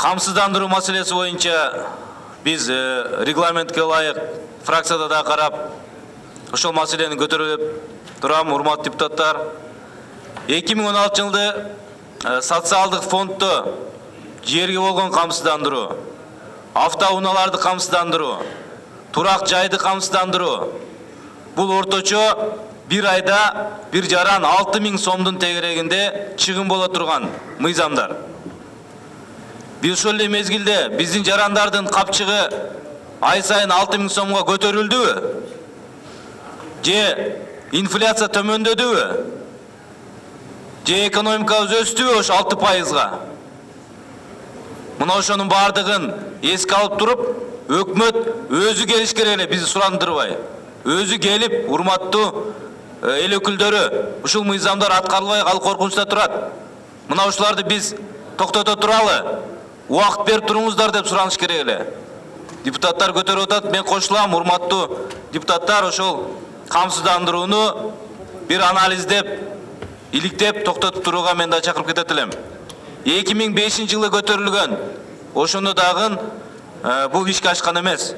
камсыздандыруу маселеси боюнча биз регламентке ылайык фракцияда да карап ошол маселени көтөрүп турам, урматтуу депутаттар. 2016 жылды социалдык фонддо жерге болгон камсыздандыруу, автоунааларды камсыздандыруу, турак жайды камсыздандыруу бул орточо bir айда 1,6 сомдун тегерегинде чыгым боло турган мыйзамдар. Биз ошол эле мезгилде биздин жарандардын капчыгы ай сайын 6.000 сомго көтөрүлдүбү? Же инфляция төмөндөдүбү? Же экономикабыз өстүбү ошо 6%га? Мына ошонун бардыгын эске алып туруп, өкмөт өзү келиш керек эле, бизди сурандырбай. Өзү келип, урматтуу эл өкүлдөрү, ушул мыйзамдар аткарылбай калып коркунучта турат. Мына ушуларды биз токтото туралы, убакыт берип туруңуздар деп сураныш керек эле. Депутаттар көтөрүп атат, мен кошулам, урматтуу депутаттар, ошол камсыздандырууну бир анализдеп, иликтеп, токтотуп турууга мен да чакырып кетет элем. 2005 жылы көтөрүлгөн, ошону дагы бул ишке ашкан эмес.